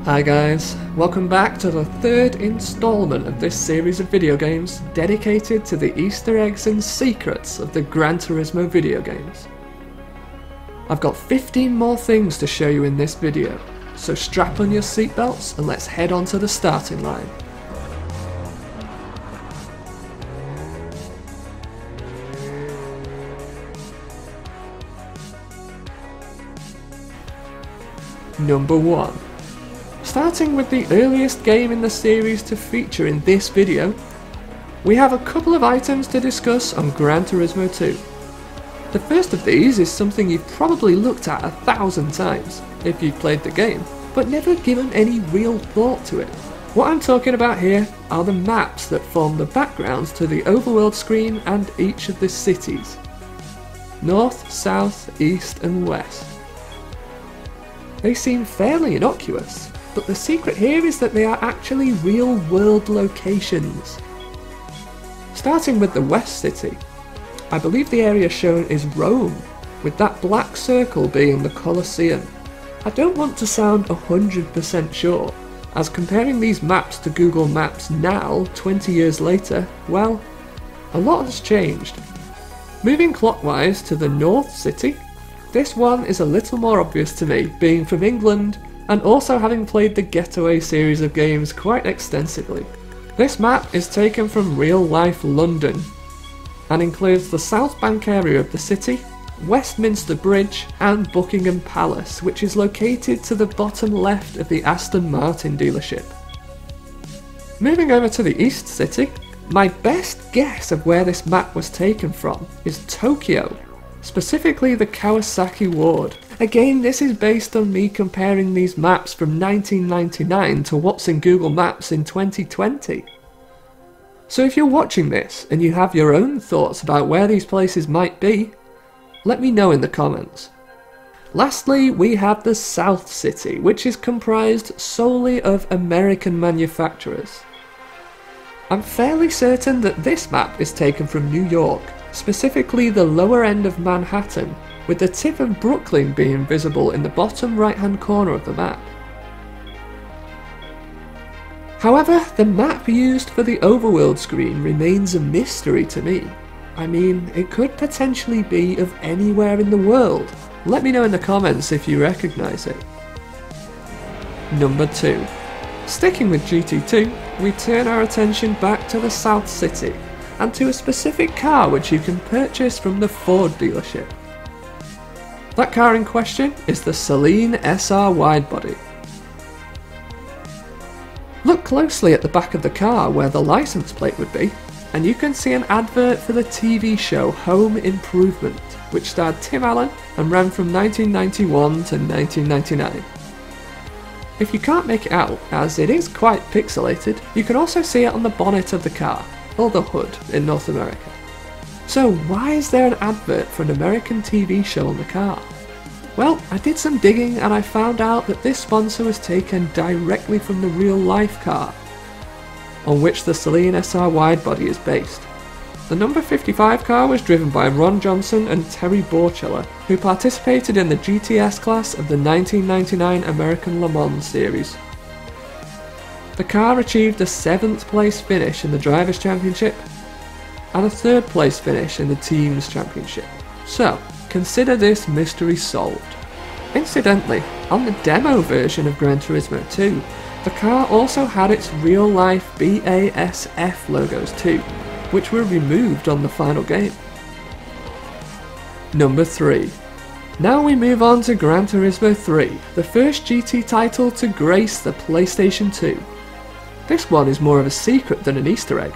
Hi guys, welcome back to the third installment of this series of video games dedicated to the Easter eggs and secrets of the Gran Turismo video games. I've got 15 more things to show you in this video, so strap on your seatbelts and let's head on to the starting line. Number 1. Starting with the earliest game in the series to feature in this video, we have a couple of items to discuss on Gran Turismo 2. The first of these is something you've probably looked at 1,000 times if you've played the game, but never given any real thought to it. What I'm talking about here are the maps that form the backgrounds to the overworld screen and each of the cities. North, South, East and West. They seem fairly innocuous, but the secret here is that they are actually real-world locations. Starting with the West City, I believe the area shown is Rome, with that black circle being the Colosseum. I don't want to sound 100% sure, as comparing these maps to Google Maps now, 20 years later, well, a lot has changed. Moving clockwise to the North City, this one is a little more obvious to me, being from England and also having played the Getaway series of games quite extensively. This map is taken from real-life London and includes the South Bank area of the city, Westminster Bridge and Buckingham Palace, which is located to the bottom left of the Aston Martin dealership. Moving over to the East City, my best guess of where this map was taken from is Tokyo, specifically the Kawasaki ward. Again, this is based on me comparing these maps from 1999 to what's in Google Maps in 2020. So if you're watching this and you have your own thoughts about where these places might be, let me know in the comments. Lastly, we have the South City, which is comprised solely of American manufacturers. I'm fairly certain that this map is taken from New York, specifically the lower end of Manhattan, with the tip of Brooklyn being visible in the bottom right hand corner of the map. However, the map used for the overworld screen remains a mystery to me. I mean, it could potentially be of anywhere in the world. Let me know in the comments if you recognise it. Number 2. Sticking with GT2, we turn our attention back to the South City, and to a specific car which you can purchase from the Ford dealership. That car in question is the Saleen SR widebody. Look closely at the back of the car where the license plate would be, and you can see an advert for the TV show Home Improvement, which starred Tim Allen and ran from 1991 to 1999. If you can't make it out, as it is quite pixelated, you can also see it on the bonnet of the car, or the hood in North America. So why is there an advert for an American TV show on the car? Well, I did some digging and I found out that this sponsor was taken directly from the real life car, on which the Saleen SR widebody is based. The number 55 car was driven by Ron Johnson and Terry Borchella, who participated in the GTS class of the 1999 American Le Mans series. The car achieved a 7th place finish in the Drivers' Championship and a 3rd place finish in the Teams' Championship. So, consider this mystery solved. Incidentally, on the demo version of Gran Turismo 2, the car also had its real-life BASF logos too, which were removed on the final game. Number 3. Now we move on to Gran Turismo 3, the first GT title to grace the PlayStation 2. This one is more of a secret than an Easter egg.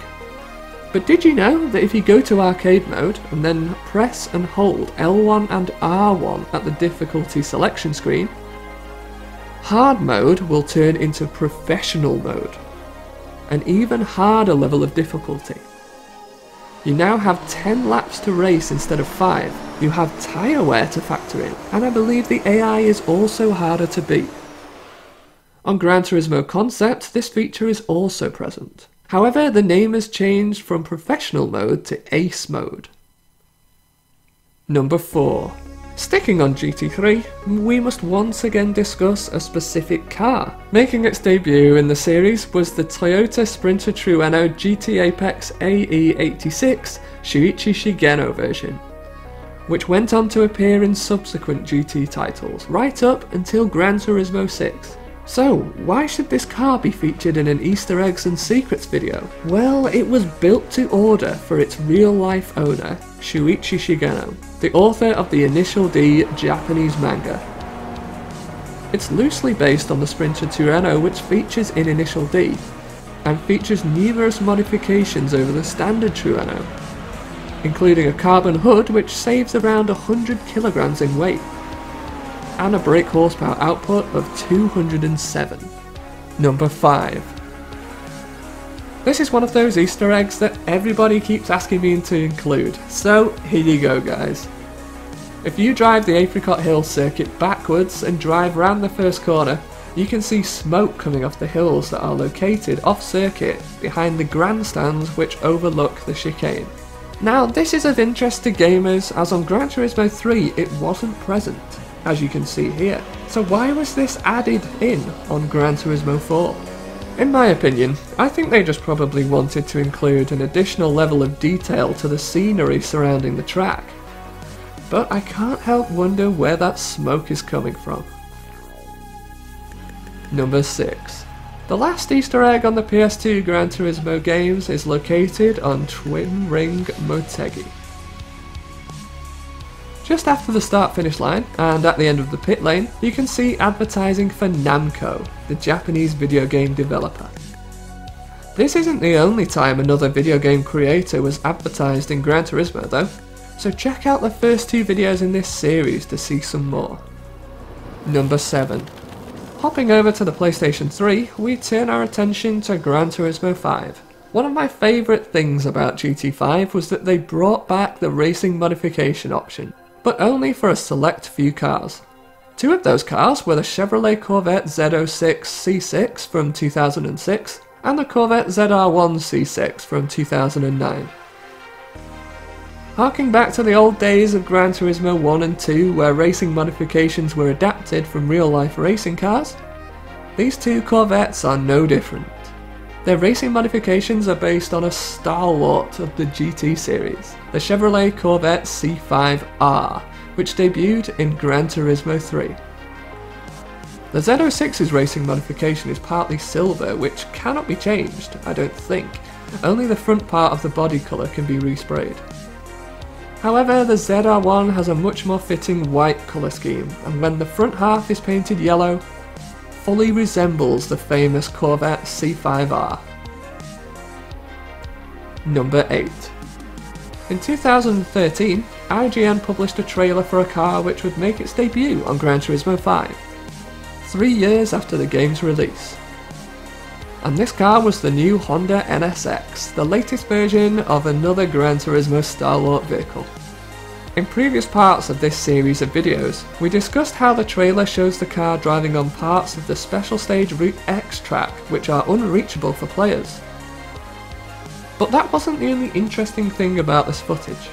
But did you know that if you go to arcade mode and then press and hold L1 and R1 at the difficulty selection screen, hard mode will turn into professional mode, an even harder level of difficulty. You now have 10 laps to race instead of 5, you have tyre wear to factor in, and I believe the AI is also harder to beat. On Gran Turismo Concept, this feature is also present. However, the name has changed from professional mode to ace mode. Number 4. Sticking on GT3, we must once again discuss a specific car. Making its debut in the series was the Toyota Sprinter Trueno GT Apex AE86 Shuichi Shigeno version, which went on to appear in subsequent GT titles, right up until Gran Turismo 6. So, why should this car be featured in an Easter eggs and secrets video? Well, it was built to order for its real-life owner, Shuichi Shigeno, the author of the Initial D Japanese manga. It's loosely based on the Sprinter Trueno which features in Initial D, and features numerous modifications over the standard Trueno, including a carbon hood which saves around 100 kilograms in weight, and a brake horsepower output of 207. Number 5. This is one of those Easter eggs that everybody keeps asking me to include, so here you go guys. If you drive the Apricot Hill circuit backwards and drive round the first corner, you can see smoke coming off the hills that are located off circuit behind the grandstands which overlook the chicane. Now this is of interest to gamers, as on Gran Turismo 3 it wasn't present, as you can see here. So why was this added in on Gran Turismo 4? In my opinion, I think they just probably wanted to include an additional level of detail to the scenery surrounding the track. But I can't help wonder where that smoke is coming from. Number 6. The last Easter egg on the PS2 Gran Turismo games is located on Twin Ring Motegi. Just after the start-finish line, and at the end of the pit lane, you can see advertising for Namco, the Japanese video game developer. This isn't the only time another video game creator was advertised in Gran Turismo though, so check out the first 2 videos in this series to see some more. Number 7. Hopping over to the PlayStation 3, we turn our attention to Gran Turismo 5. One of my favourite things about GT5 was that they brought back the racing modification option, but only for a select few cars. 2 of those cars were the Chevrolet Corvette Z06 C6 from 2006 and the Corvette ZR1 C6 from 2009. Harking back to the old days of Gran Turismo 1 and 2 where racing modifications were adapted from real-life racing cars, these 2 Corvettes are no different. Their racing modifications are based on a stalwart of the GT series, the Chevrolet Corvette C5R, which debuted in Gran Turismo 3. The Z06's racing modification is partly silver, which cannot be changed, I don't think. Only the front part of the body colour can be resprayed. However, the ZR1 has a much more fitting white colour scheme, and when the front half is painted yellow, fully resembles the famous Corvette C5R. Number 8. In 2013, IGN published a trailer for a car which would make its debut on Gran Turismo 5, 3 years after the game's release. And this car was the new Honda NSX, the latest version of another Gran Turismo stalwart vehicle. In previous parts of this series of videos, we discussed how the trailer shows the car driving on parts of the special stage Route X track which are unreachable for players. But that wasn't the only interesting thing about this footage.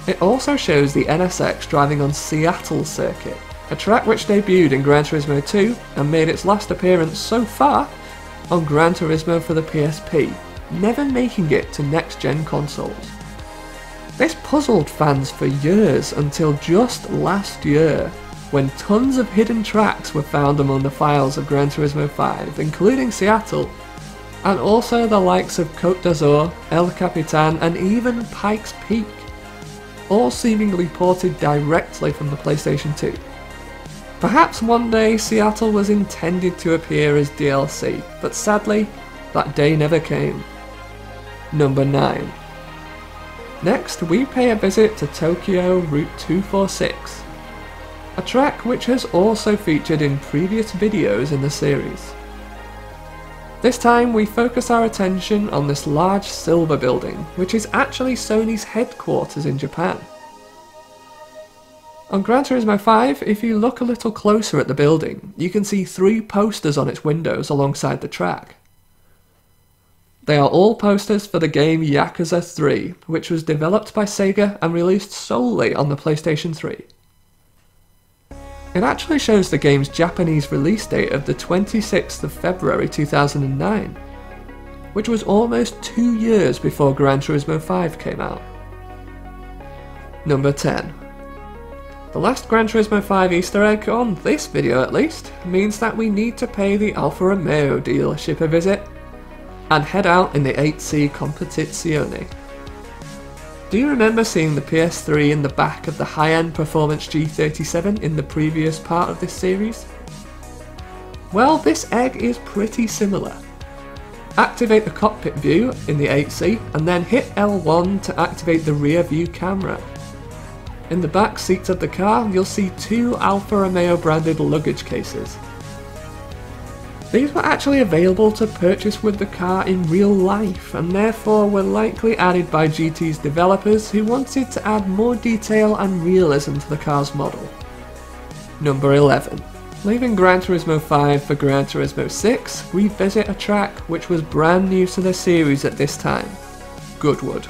It also shows the NSX driving on Seattle Circuit, a track which debuted in Gran Turismo 2 and made its last appearance so far on Gran Turismo for the PSP, never making it to next-gen consoles. This puzzled fans for years until just last year, when tons of hidden tracks were found among the files of Gran Turismo 5, including Seattle, and also the likes of Côte d'Azur, El Capitan, and even Pikes Peak, all seemingly ported directly from the PlayStation 2. Perhaps one day Seattle was intended to appear as DLC, but sadly, that day never came. Number 9. Next, we pay a visit to Tokyo Route 246, a track which has also featured in previous videos in the series. This time we focus our attention on this large silver building, which is actually Sony's headquarters in Japan. On Gran Turismo 5, if you look a little closer at the building, you can see 3 posters on its windows alongside the track. They are all posters for the game Yakuza 3, which was developed by Sega and released solely on the PlayStation 3. It actually shows the game's Japanese release date of the 26th of February 2009, which was almost 2 years before Gran Turismo 5 came out. Number 10. The last Gran Turismo 5 Easter egg, on this video at least, means that we need to pay the Alfa Romeo dealership a visit and head out in the 8C Competizione. Do you remember seeing the PS3 in the back of the high-end Performance G37 in the previous part of this series? Well, this egg is pretty similar. Activate the cockpit view in the 8C and then hit L1 to activate the rear view camera. In the back seats of the car, you'll see 2 Alfa Romeo branded luggage cases. These were actually available to purchase with the car in real life, and therefore were likely added by GT's developers who wanted to add more detail and realism to the car's model. Number 11. Leaving Gran Turismo 5 for Gran Turismo 6, we visit a track which was brand new to the series at this time, Goodwood.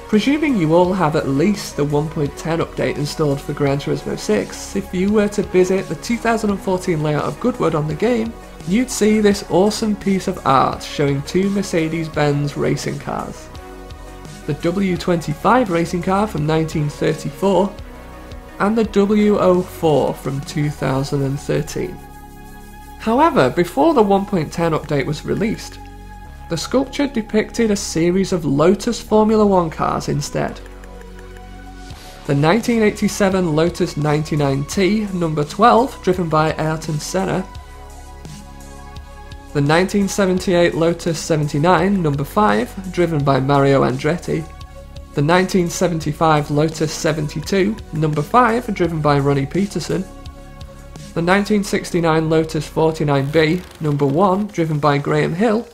Presuming you all have at least the 1.10 update installed for Gran Turismo 6, if you were to visit the 2014 layout of Goodwood on the game, you'd see this awesome piece of art showing 2 Mercedes-Benz racing cars. The W25 racing car from 1934 and the W04 from 2013. However, before the 1.10 update was released, the sculpture depicted a series of Lotus Formula 1 cars instead. The 1987 Lotus 99T number 12, driven by Ayrton Senna. The 1978 Lotus 79 number 5, driven by Mario Andretti. The 1975 Lotus 72 number 5, driven by Ronnie Peterson. The 1969 Lotus 49B number 1, driven by Graham Hill.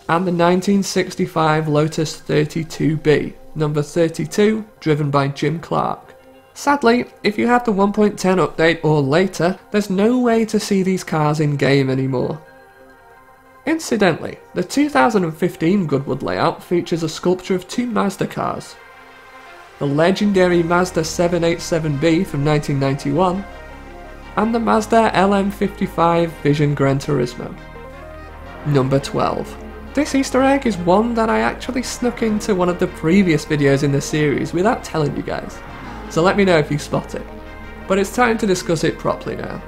And the 1965 Lotus 32B, number 32, driven by Jim Clark. Sadly, if you have the 1.10 update or later, there's no way to see these cars in-game anymore. Incidentally, the 2015 Goodwood layout features a sculpture of 2 Mazda cars. The legendary Mazda 787B from 1991, and the Mazda LM55 Vision Gran Turismo. Number 12. This Easter egg is one that I actually snuck into one of the previous videos in the series without telling you guys, so let me know if you spot it. But it's time to discuss it properly now.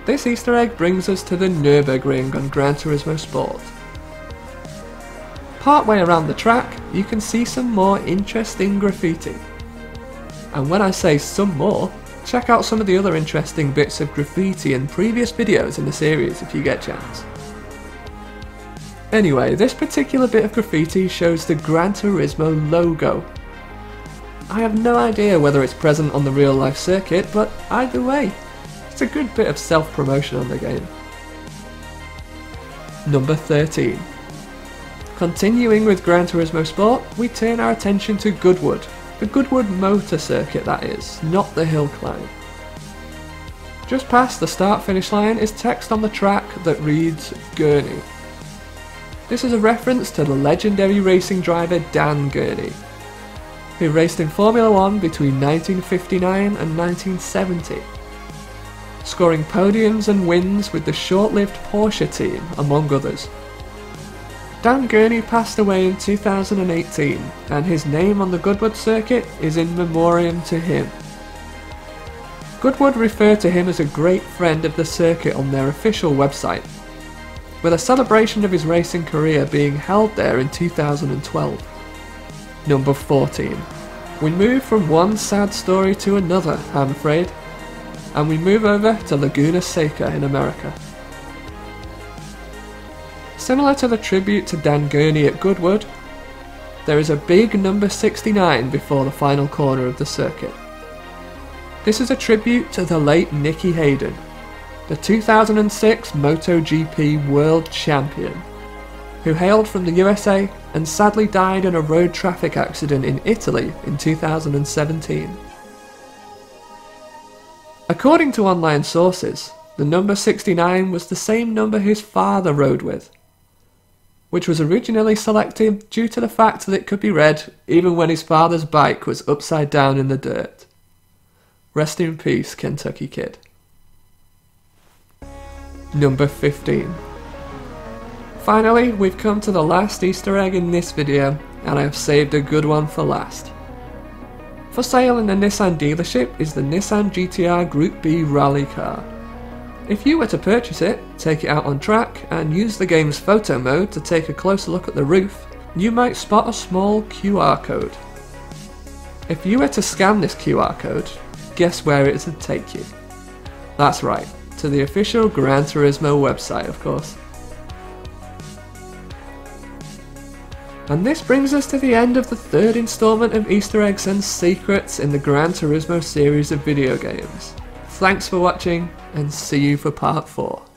This Easter egg brings us to the Nurburgring on Gran Turismo Sport. Partway around the track, you can see some more interesting graffiti. And when I say some more, check out some of the other interesting bits of graffiti in previous videos in the series if you get a chance. Anyway, this particular bit of graffiti shows the Gran Turismo logo. I have no idea whether it's present on the real life circuit, but either way, it's a good bit of self-promotion on the game. Number 13. Continuing with Gran Turismo Sport, we turn our attention to Goodwood. The Goodwood motor circuit, that is, not the hill climb. Just past the start-finish line is text on the track that reads Gurney. This is a reference to the legendary racing driver Dan Gurney, who raced in Formula 1 between 1959 and 1970, scoring podiums and wins with the short-lived Porsche team, among others. Dan Gurney passed away in 2018, and his name on the Goodwood circuit is in memoriam to him. Goodwood refer to him as a great friend of the circuit on their official website, with a celebration of his racing career being held there in 2012. Number 14. We move from one sad story to another, I'm afraid, and we move over to Laguna Seca in America. Similar to the tribute to Dan Gurney at Goodwood, there is a big number 69 before the final corner of the circuit. This is a tribute to the late Nicky Hayden, the 2006 MotoGP World Champion, who hailed from the USA and sadly died in a road traffic accident in Italy in 2017. According to online sources, the number 69 was the same number his father rode with, which was originally selected due to the fact that it could be read even when his father's bike was upside down in the dirt. Rest in peace, Kentucky Kid. Number 15. Finally, we've come to the last Easter egg in this video, and I have saved a good one for last. For sale in the Nissan dealership is the Nissan GTR Group B rally car. If you were to purchase it, take it out on track, and use the game's photo mode to take a closer look at the roof, you might spot a small QR code. If you were to scan this QR code, guess where it would take you? That's right, to the official Gran Turismo website, of course. And this brings us to the end of the third installment of Easter eggs and secrets in the Gran Turismo series of video games. Thanks for watching, and see you for part 4.